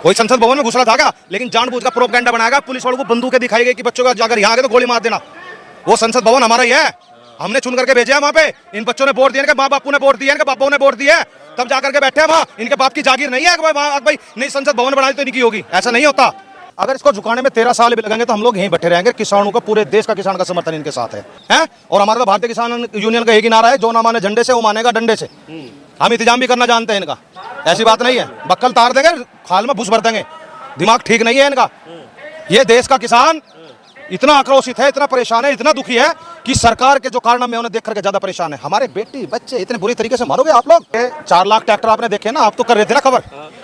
कोई संसद भवन में घुसड़ा था क्या? लेकिन जानबूझ का प्रोपेगेंडा बनाएगा, पुलिस वालों को बंदूकें दिखाई गई कि बच्चों का जाकर यहाँ आगे तो गोली मार देना। वो संसद भवन हमारा ही है, हमने चुन करके भेजे हैं वहाँ पे। इन बच्चों ने वोट दिए, इनके माँ बापू ने वोट दिए, इनके बापों ने वोट दिए, तब जाकर के बैठे हैं वहाँ। इनके बाप की जागीर नहीं है कि भाई नहीं संसद भवन बनाई तो इनकी होगी, ऐसा नहीं होता। अगर इसको झुकाने में 13 साल भी लगेंगे तो हम लोग यहीं बैठे रहेंगे। किसानों का, पूरे देश का किसान का समर्थन इनके साथ है, हैं? और हमारा तो भारतीय किसान यूनियन का एक ही नारा है, जो ना माने झंडे से वो मानेगा डंडे से। हम इंतजाम भी करना जानते हैं इनका, ऐसी बात नहीं है। बक्कल तार देंगे, खाल में भूस भर देंगे, दिमाग ठीक नहीं है इनका। ये देश का किसान इतना आक्रोशित है, इतना परेशान है, इतना दुखी है कि सरकार के जो कारनामे उन्हें देख करके ज्यादा परेशान है। हमारे बेटी बच्चे इतने बुरी तरीके से मारोगे आप लोग। 4 लाख ट्रैक्टर आपने देखे ना, आप तो कर रहे थे ना खबर।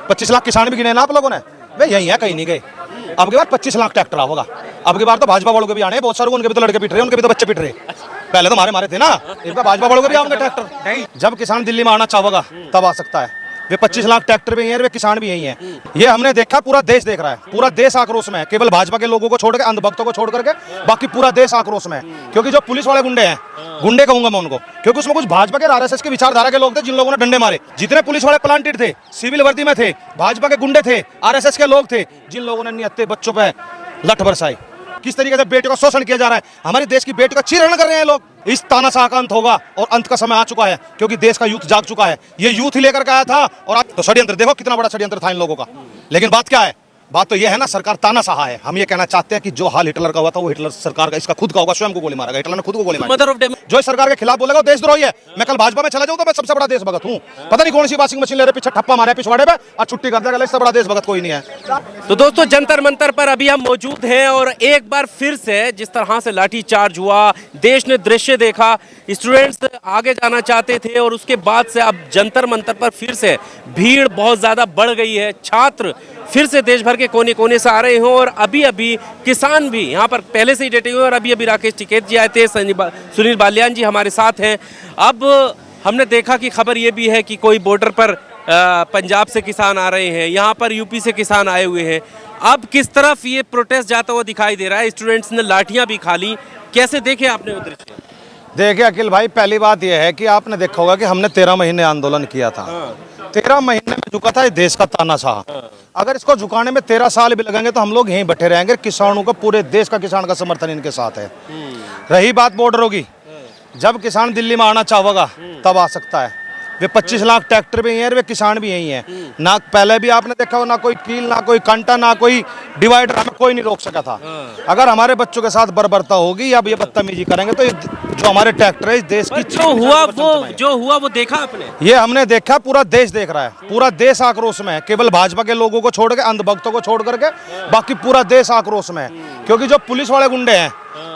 25 लाख किसान भी गिने ना आप लोगों ने, वे यही है, कहीं नहीं गए। अब के बाद 25 लाख ट्रैक्टर होगा। अब की बार तो भाजपा वालों के भी आने, बहुत सारे उनके भी तो लड़के पिट रहे, उनके भी तो बच्चे पिट रहे। पहले तो मारे थे ना, इस बार भाजपा वालों के भी आएंगे ट्रैक्टर। जब किसान दिल्ली में आना चाहेगा तब आ सकता है। वे 25 लाख ट्रैक्टर भी हैं, वे किसान भी यही हैं। ये हमने देखा, पूरा देश देख रहा है, पूरा देश आक्रोश में है। केवल भाजपा के लोगों को छोड़ के, अंधभक्तों को छोड़ करके बाकी पूरा देश आक्रोश में है। क्योंकि जो पुलिस वाले गुंडे हैं, गुंडे कहूंगा मैं उनको, क्योंकि उसमें कुछ भाजपा के आरएसएस के विचारधारा के लोग थे जिन लोगों ने डंडे मारे। जितने पुलिस वाले प्लांटेड थे, सिविल वर्दी में थे, भाजपा के गुंडे थे, आरएसएस के लोग थे, जिन लोगों ने निहत्थे बच्चों पे लठ बरसाई। किस तरीके से बेटियों का शोषण किया जा रहा है, हमारे देश की बेटियों का चीरहरण कर रहे हैं लोग। इस तानाशाह का अंत होगा और अंत का समय आ चुका है, क्योंकि देश का यूथ जाग चुका है। ये यूथ ही लेकर के आया था, और आज तो षड्यंत्र देखो कितना बड़ा षड्यंत्र था इन लोगों का। लेकिन बात क्या है, बात तो ये है ना, सरकार तानाशाह है। हम ये कहना चाहते हैं कि जो हाल हिटलर का हुआ था वो हिटलर सरकार का, इसका खुद का होगा। स्वयं को गोली मारेगा, हिटलर ने खुद को गोली मारी। जो इस सरकार के खिलाफ बोलेगा वो देशद्रोही है। मैं कल भाजपा में चला जाऊं तो मैं सबसे बड़ा देशभक्त हूं। पता नहीं कौन सी वॉशिंग मशीन ले रहे, पीछे ठप्पा मारे पिछवाड़े पे और छुट्टी कर देगा, इससे बड़ा देशभक्त कोई नहीं है। तो दोस्तों, जंतर मंतर पर अभी हम मौजूद हैं और एक बार फिर से जिस तरह से लाठी चार्ज हुआ, देश ने दृश्य देखा, स्टूडेंट्स आगे जाना चाहते थे और उसके बाद से अब जंतर मंतर पर फिर से भीड़ बहुत ज़्यादा बढ़ गई है। छात्र फिर से देश भर के कोने कोने से आ रहे हैं और अभी अभी किसान भी यहाँ पर पहले से ही डटे हुए हैं। और अभी अभी राकेश टिकैत जी आए थे, सुनील बालियान जी हमारे साथ हैं। अब हमने देखा कि खबर ये भी है कि कोई बॉर्डर पर पंजाब से किसान आ रहे हैं, यहाँ पर यूपी से किसान आए हुए हैं। अब किस तरफ ये प्रोटेस्ट जाता हुआ दिखाई दे रहा है, स्टूडेंट्स ने लाठियाँ भी खा ली, कैसे देखे आपने वो दृश्य? देखिए अखिल भाई, पहली बात यह है कि आपने देखा होगा कि हमने 13 महीने आंदोलन किया था। 13 महीने में झुका था ये देश का तानाशाह। अगर इसको झुकाने में 13 साल भी लगेंगे तो हम लोग यहीं बैठे रहेंगे। किसानों का, पूरे देश का किसान का समर्थन इनके साथ है। रही बात बॉर्डरों की, जब किसान दिल्ली में आना चाहेगा तब आ सकता है। वे 25 लाख ट्रैक्टर भी हैं, वे किसान भी यही हैं। ना पहले भी आपने देखा हो, ना कोई कील, ना कोई कांटा, ना कोई डिवाइडर, हमें कोई नहीं रोक सका था। अगर हमारे बच्चों के साथ बर्बरता होगी या ये बदतमीजी करेंगे तो जो हमारे ट्रैक्टर है इस देश की, जो हुआ वो देखा आपने? ये हमने देखा, पूरा देश देख रहा है, पूरा देश आक्रोश में है। केवल भाजपा के लोगों को छोड़ के, अंधभक्तों को छोड़ करके बाकी पूरा देश आक्रोश में है। क्योंकि जो पुलिस वाले गुंडे हैं,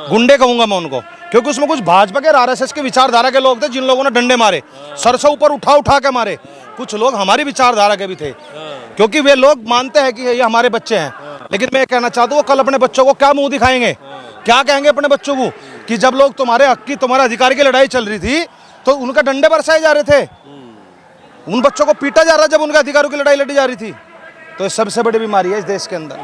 गुंडे कहूंगा मैं उनको, क्योंकि उसमें कुछ भाजपा के आरएसएस के विचारधारा के लोग थे जिन लोगों ने डंडे मारे, सर से ऊपर उठा उठा के मारे। कुछ लोग हमारी विचारधारा के भी थे, क्योंकि वे लोग मानते हैं कि ये हमारे बच्चे हैं। लेकिन मैं कहना चाहता हूँ, कल अपने बच्चों को क्या मुंह दिखाएंगे, क्या कहेंगे अपने बच्चों को कि जब लोग तुम्हारे हक की, तुम्हारे अधिकार की लड़ाई चल रही थी तो उनका डंडे बरसाए जा रहे थे, उन बच्चों को पीटा जा रहा जब उनके अधिकारों की लड़ाई लड़ी जा रही थी। तो ये सबसे बड़ी बीमारी है इस देश के अंदर,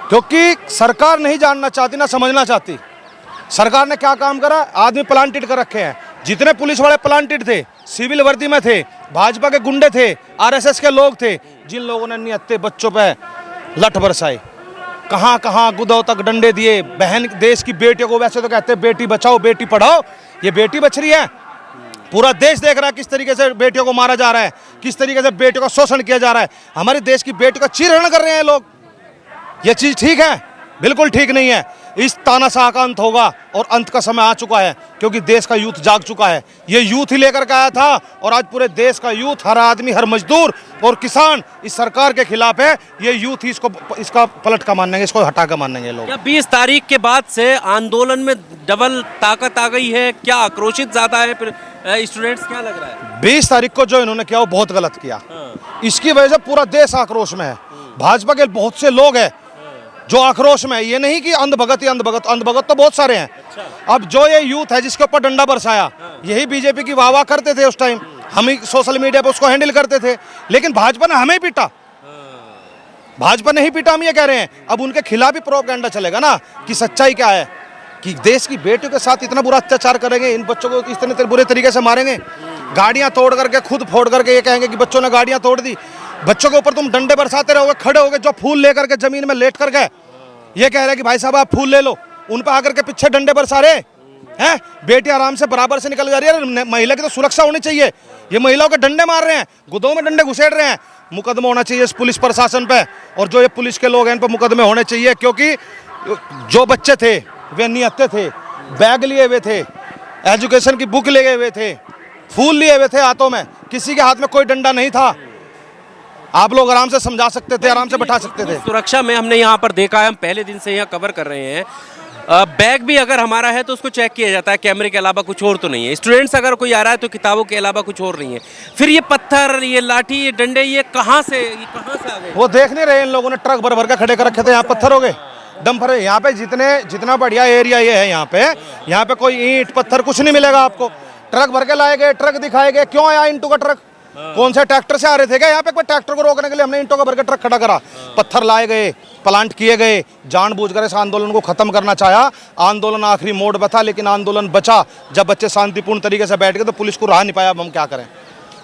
क्योंकि सरकार नहीं जानना चाहती, ना समझना चाहती। सरकार ने क्या काम करा, आदमी प्लांटेड कर रखे हैं। जितने पुलिस वाले प्लांटेड थे, सिविल वर्दी में थे, भाजपा के गुंडे थे, आरएसएस के लोग थे, जिन लोगों ने निहत्थे बच्चों पे लठ बरसाए, कहाँ कहाँ गुदों तक डंडे दिए। बहन देश की बेटियों को, वैसे तो कहते हैं बेटी बचाओ बेटी पढ़ाओ, ये बेटी बच रही है। पूरा देश देख रहा है किस तरीके से बेटियों को मारा जा रहा है, किस तरीके से बेटियों का शोषण किया जा रहा है। हमारे देश की बेटियों का चीरहरण कर रहे हैं लोग। ये चीज ठीक है? बिल्कुल ठीक नहीं है। इस तानाशाह का अंत होगा और अंत का समय आ चुका है, क्योंकि देश का यूथ जाग चुका है। ये यूथ ही लेकर के आया था और आज पूरे देश का यूथ, हर आदमी, हर मजदूर और किसान इस सरकार के खिलाफ है। ये यूथ ही इसका पलट का मानेंगे, इसको हटा कर मानेंगे लोग। 20 तारीख के बाद से आंदोलन में डबल ताकत आ गई है, क्या आक्रोशित ज्यादा है फिर स्टूडेंट्स, क्या लग रहा है? 20 तारीख को जो इन्होंने किया वो बहुत गलत किया। इसकी वजह से पूरा देश आक्रोश में है। भाजपा के बहुत से लोग हैं जो आक्रोश में है। ये नहीं कि अंधभगत ही अंधभगत तो बहुत सारे हैं। अच्छा। अब जो ये यूथ है जिसके ऊपर डंडा बरसाया, यही बीजेपी की वाह करते थे उस टाइम, हम ही सोशल मीडिया पे उसको हैंडल करते थे। लेकिन भाजपा ने हमें पीटा, भाजपा ने ही पीटा, हम ये कह रहे हैं। अब उनके खिलाफ ही प्रोपेगेंडा चलेगा ना कि सच्चाई क्या है, कि देश की बेटियों के साथ इतना बुरा अत्याचार करेंगे, इन बच्चों को इतने बुरे तरीके से मारेंगे, गाड़ियां तोड़ करके, खुद फोड़ करके ये कहेंगे कि बच्चों ने गाड़ियां तोड़ दी। बच्चों के ऊपर तुम डंडे बरसाते रहोगे, खड़े होगे, जो फूल लेकर के जमीन में लेट कर गए, ये कह रहे हैं कि भाई साहब आप फूल ले लो, उन पर आकर के पीछे डंडे बरसा रहे हैं। बेटी आराम से बराबर से निकल जा रही है, महिला की तो सुरक्षा होनी चाहिए, ये महिलाओं के डंडे मार रहे हैं, गुदों में डंडे घुसेड़ रहे हैं। मुकदमा होना चाहिए इस पुलिस प्रशासन पे, और जो ये पुलिस के लोग हैं इन पर मुकदमे होने चाहिए, क्योंकि जो बच्चे थे वे निहत्थे थे, बैग लिए हुए थे, एजुकेशन की बुक लिए हुए थे, फूल लिए हुए थे हाथों में, किसी के हाथ में कोई डंडा नहीं था। आप लोग आराम से समझा सकते थे, आराम से बैठा सकते थे। सुरक्षा में हमने यहाँ पर देखा है, हम पहले दिन से यहाँ कवर कर रहे हैं, बैग भी अगर हमारा है तो उसको चेक किया जाता है, कैमरे के अलावा कुछ और तो नहीं है। स्टूडेंट्स अगर कोई आ रहा है तो किताबों के अलावा कुछ और नहीं है। फिर ये पत्थर, ये लाठी, ये डंडे, ये कहाँ से आ गए? वो देख नहीं रहे, इन लोगों ने ट्रक भर भर के खड़े कर रखे थे, यहाँ पत्थर हो गए, डंपर है यहाँ पे। जितना बढ़िया एरिया ये है यहाँ पे कोई ईंट पत्थर कुछ नहीं मिलेगा आपको। ट्रक भर के लाए गए, ट्रक दिखाए गए, क्यों आया इंटू का ट्रक? कौन से ट्रैक्टर से आ रहे थे क्या यहाँ पे? कोई ट्रैक्टर को रोकने के लिए हमने इंटों का भर के ट्रक खड़ा करा, पत्थर लाए गए, प्लांट किए गए, जानबूझकर इस आंदोलन को खत्म करना चाहा। आंदोलन आखिरी मोड़ पे था, लेकिन आंदोलन बचा जब बच्चे शांतिपूर्ण तरीके से बैठ गए, तो पुलिस को रहा नहीं पाया। अब हम क्या करें?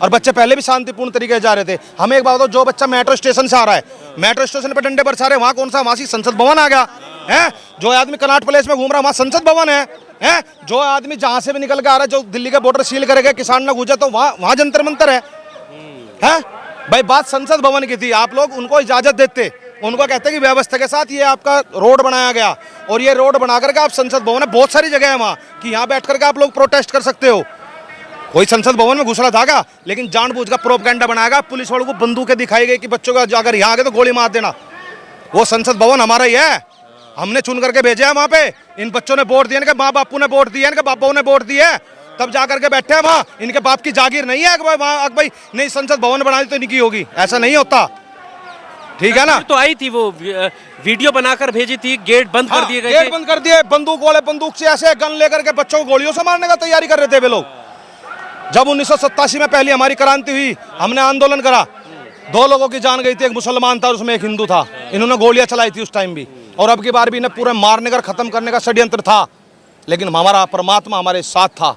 और बच्चे पहले भी शांतिपूर्ण तरीके से जा रहे थे। हमें एक बात बताओ, जो बच्चा मेट्रो स्टेशन से आ रहा है, मेट्रो स्टेशन पे डंडे बरसा रहे, वहाँ कौन सा? वहाँ संसद भवन आ गया है। जो आदमी कनाट प्लेस में घूम रहा है, वहाँ संसद भवन है। जो आदमी जहाँ से भी निकल के आ रहा है, जो दिल्ली का बॉर्डर सील करेगा, किसान ना घुसे, तो वहाँ जंतर मंतर है। भाई बात संसद भवन की थी, आप लोग उनको इजाजत देते, उनको कहते कि व्यवस्था के साथ ये आपका रोड बनाया गया, और ये रोड बना करके आप संसद भवन है, बहुत सारी जगह है वहाँ कि यहाँ बैठ करके आप लोग प्रोटेस्ट कर सकते हो। कोई संसद भवन में घुस रहा था, लेकिन जानबूझ का प्रोपगेंडा बनाएगा, पुलिस वालों को बंदूकें दिखाई गई कि बच्चों का जाकर यहाँ आ गए तो गोली मार देना। वो संसद भवन हमारा ही है, हमने चुन करके भेजा है वहाँ पे। इन बच्चों ने वोट दिए, इनके माँ बापू ने वोट दिया, इनके बापाओं ने वोट दिए, तब जाकर के बैठे हैं वहाँ। इनके बाप की जागीर नहीं है वहाँ भाई नहीं संसद भवन बना दी तो इनकी होगी, ऐसा नहीं होता, ठीक है ना? तो आई थी वो वीडियो बनाकर भेजी थी, गेट बंद कर दिए गए, गेट बंद कर दिए, बंदूक वाले बंदूक से ऐसे गन लेकर के बच्चों को गोलियों से मारने का तैयारी कर रहे थे वे लोग। जब 1987 में पहली हमारी क्रांति हुई, हमने आंदोलन करा, 2 लोगों की जान गई थी, एक मुसलमान था और उसमें एक हिंदू था। इन्होंने गोलियां चलाई थी उस टाइम भी, और अब की बार भी इन्हें पूरे मारने का खत्म करने का षड्यंत्र था, लेकिन हमारा परमात्मा हमारे साथ था,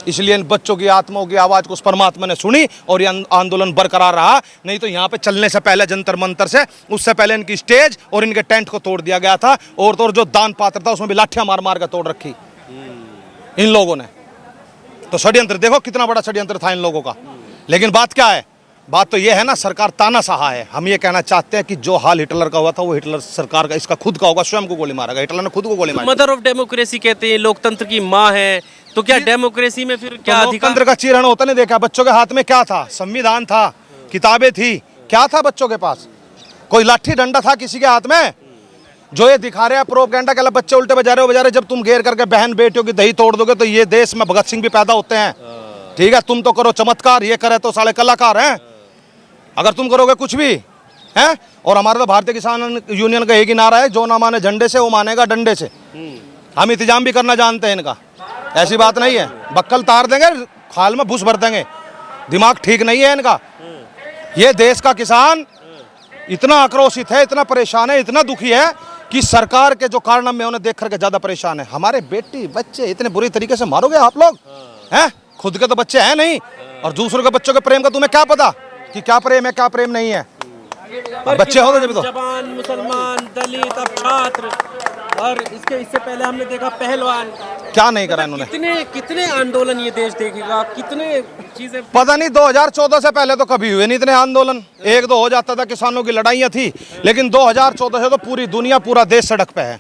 इसलिए इन बच्चों की आत्माओं की आवाज को उस परमात्मा ने सुनी और ये आंदोलन बरकरार रहा। नहीं तो यहाँ पे चलने से पहले जंतर मंतर से, उससे पहले इनकी स्टेज और इनके टेंट को तोड़ दिया गया था, और तो और जो दान पात्र था उसमें भी लाठियां मार मार कर तोड़ रखी इन लोगों ने। तो षड्यंत्र देखो कितना बड़ा षड्यंत्र था इन लोगों का। लेकिन बात क्या है? बात तो ये है ना, सरकार तानाशाह है। हम ये कहना चाहते हैं कि जो हाल हिटलर का हुआ था वो हिटलर सरकार का, इसका खुद का होगा, स्वयं को गोली मारा गया, हिटलर ने खुद को गोली मारी। मदर ऑफ डेमोक्रेसी कहते हैं, लोकतंत्र की माँ है, तो क्या डेमोक्रेसी में फिर क्या अधिकार? लोकतंत्र का चीरहरण होता नहीं देखा? बच्चों के हाथ में क्या था? संविधान था, किताबें थी, क्या था बच्चों के पास? कोई लाठी डंडा था किसी के हाथ में? जो ये दिखा रहे हैं प्रोपगेंडा के लिए, बच्चे उल्टे बजा रहे, जब तुम घेर करके बहन बेटियों की दही तोड़ दोगे तो ये देश में भगत सिंह भी पैदा होते हैं, ठीक है? तुम तो करो चमत्कार, ये करे तो साले कलाकार हैं। अगर तुम करोगे कुछ भी है, और हमारा तो भारतीय किसान यूनियन का एक ही नारा है, जो ना माने झंडे से वो मानेगा डंडे से। हम इंतजाम भी करना जानते हैं इनका, ऐसी बात नहीं है, बक्कल तार देंगे, खाल में भूस भर देंगे, दिमाग ठीक नहीं है इनका। ये देश का किसान इतना आक्रोशित है, इतना परेशान है, इतना दुखी है कि सरकार के जो कारनामे उन्हें देख करके ज्यादा परेशान है। हमारे बेटी बच्चे इतने बुरी तरीके से मारोगे आप लोग हैं? खुद के तो बच्चे हैं नहीं, और दूसरों के बच्चों के प्रेम का तुम्हें क्या पता कि क्या प्रेम है क्या प्रेम नहीं है? बच्चे हो जब तो जवान, मुसलमान, दलित, अब छात्र, और इससे पहले हमने देखा पहलवान, क्या नहीं करा इन्होंने। कितने आंदोलन ये देश देखेगा, कितने चीजें। पता नहीं 2014 से पहले तो कभी हुए नहीं इतने आंदोलन, 1-2 हो जाता था, किसानों की लड़ाइयाँ थी, लेकिन 2014 से तो पूरी दुनिया, पूरा देश सड़क पे है,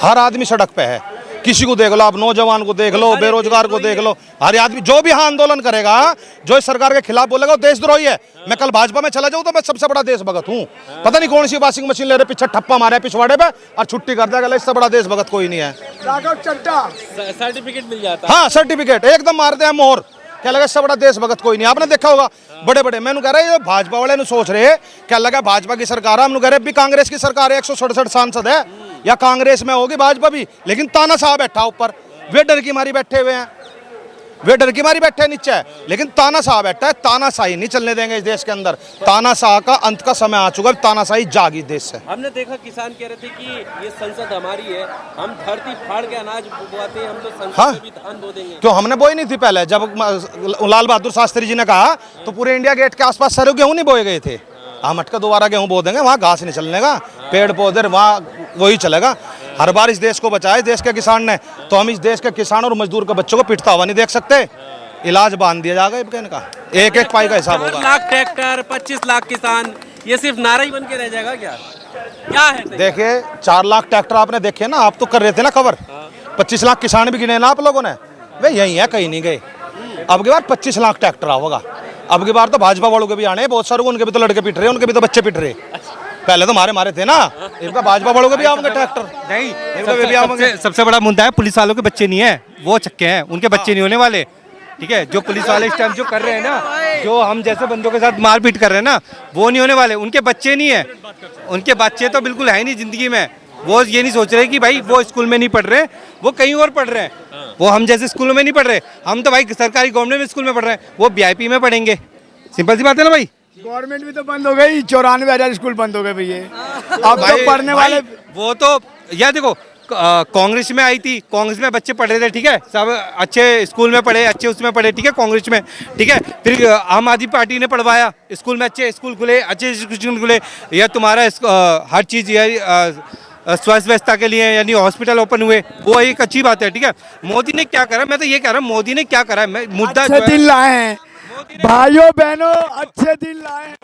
हर आदमी सड़क पे है। किसी को देख लो आप, नौजवान को देख लो, बेरोजगार को देख लो, हर आदमी जो भी हाँ आंदोलन करेगा, जो इस सरकार के खिलाफ बोलेगा वो देशद्रोही है। मैं कल भाजपा में चला जाऊं तो मैं सबसे बड़ा देशभक्त हूँ। पता नहीं कौन सी वॉशिंग मशीन ले रहे, पीछे ठप्पा मारे पिछवाड़े पे और छुट्टी कर देगा, इससे बड़ा देशभक्त कोई नहीं है। सर्टिफिकेट मिल जाता है। हाँ सर्टिफिकेट एकदम मारते हैं मोहर, क्या लगा इससे बड़ा देशभक्त कोई नहीं। आपने देखा होगा बड़े बड़े, मैंने कह रहा है भाजपा वाले ने सोच रहे क्या लगा भाजपा की सरकार है, हम कह रहे भी कांग्रेस की सरकार है, 167 सांसद है, या कांग्रेस में होगी भाजपा भी, लेकिन तानाशाह बैठा ऊपर, वे डर की मारी बैठे हुए हैं, वे डर की मारी बैठे नीचे, लेकिन तानाशाह बैठा है। तानाशाही नहीं चलने देंगे इस देश के अंदर, तानाशाह का अंत का समय आ चुका है, तानाशाही जागी देश से। हमने देखा किसान कह रहे थे कि ये संसद हमारी है, हम धरती फाड़ के अनाज बोते हैं, हम तो संसद में भी धान बो देंगे। क्यों हमने बोई नहीं थी पहले? जब लाल बहादुर शास्त्री जी ने कहा तो पूरे इंडिया गेट के आसपास सारे गेहूं नहीं बोए गए थे, हम हट के दोबारा गेहूं बो देंगे, वहाँ घास नहीं चलने का, पेड़ पौधे वहाँ वही चलेगा। हर बार इस देश को बचाया इस देश के किसान ने, तो हम इस देश के किसान और मजदूर के बच्चों को पिटता हुआ नहीं देख सकते। इलाज बांध दिया जाएगा इनका, एक एक पाई का हिसाब 4 होगा। लाख ट्रैक्टर, 25 लाख किसान, ये सिर्फ नारा ही बन के रह जाएगा क्या? क्या है? देखिए 4 लाख ट्रैक्टर आपने देखे ना, आप तो कर रहे थे ना खबर, 25 लाख किसान भी गिने ना आप लोगों ने, वे यही है, कहीं नहीं गए। अब की बार 25 लाख ट्रैक्टर होगा, अब की बार तो भाजपा वालों के भी आने, बहुत सारे उनके भी तो लड़के पिट रहे, उनके भी तो बच्चे पिट रहे। पहले तो मारे थे ना, इनका भाजपा वालों के भी आएंगे ट्रैक्टर। नहीं, सबसे बड़ा मुद्दा है पुलिस वालों के बच्चे नहीं है, वो चक्के हैं, उनके बच्चे नहीं होने वाले। ठीक है, जो पुलिस वाले इस टाइम जो कर रहे हैं ना, जो हम जैसे बंदों के साथ मारपीट कर रहे हैं ना, वो नहीं होने वाले, उनके बच्चे नहीं है, उनके बच्चे तो बिल्कुल है नहीं जिंदगी में। वो ये नहीं सोच रहे कि भाई वो स्कूल में नहीं पढ़ रहे, वो कहीं और पढ़ रहे हैं, वो हम जैसे स्कूलों में नहीं पढ़ रहे, हम तो भाई सरकारी गवर्नमेंट स्कूल में पढ़ रहे हैं, वो वीआईपी में पढ़ेंगे। सिंपल सी बात है ना भाई। गवर्नमेंट भी तो बंद हो गई, 94,000 स्कूल बंद हो गए भैया। अब तो पढ़ने वाले वो तो यार देखो, कांग्रेस में आई थी, कांग्रेस में बच्चे पढ़ रहे थे, ठीक है, सब अच्छे स्कूल में पढ़े, अच्छे उसमें पढ़े, ठीक है, कांग्रेस में, ठीक है। फिर आम आदमी पार्टी ने पढ़वाया, स्कूल में अच्छे स्कूल खुले, अच्छे इंस्टीट्यूशन खुले, या तुम्हारा हर चीज़ स्वास्थ्य व्यवस्था के लिए यानी हॉस्पिटल ओपन हुए, वो एक अच्छी बात है, ठीक है। मोदी ने क्या करा, मैं तो ये कह रहा हूँ मोदी ने क्या करा, मैं मुद्दा अच्छे दिन लाए हैं भाइयों बहनों, अच्छे दिन लाए हैं।